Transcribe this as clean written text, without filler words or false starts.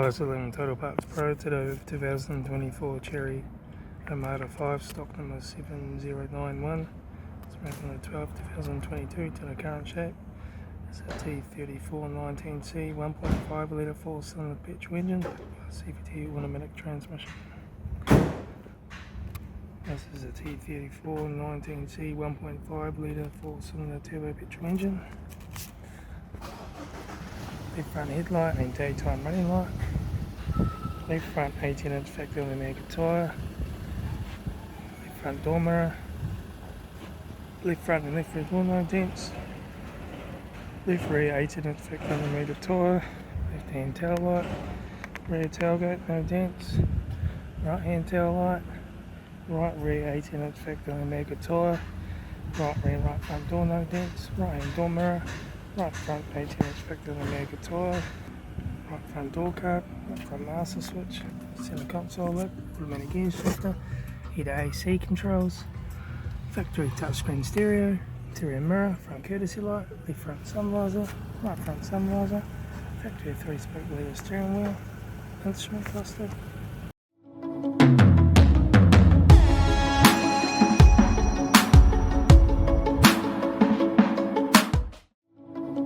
Hello, selling Total Parts Pro to the 2024 Chery Omada 5, stock number 7091. It's made on the 12th, 2022 to the current shape. It's a T3419C 1.5 litre 4-cylinder petrol engine, CVT automatic transmission. This is a T3419C 1.5 litre 4-cylinder turbo petrol engine. Left front headlight and daytime running light. Left front 18-inch factory Omega tyre. Left front door mirror. Left front and left rear door no dents. Left rear 18-inch factory Omega tyre. Left hand tail light. Rear tailgate no dents. Right hand tail light. Right rear 18-inch factory Omega tyre. Right rear right front door no dents. Right hand door mirror. Right front 18-inch factory Omega tyre, right front door card, right front master switch, center console lid, automatic gear shifter, heater AC controls, factory touchscreen stereo, interior mirror, front courtesy light, left front sun visor, right front sun visor, factory 3-spoke leather steering wheel, instrument cluster,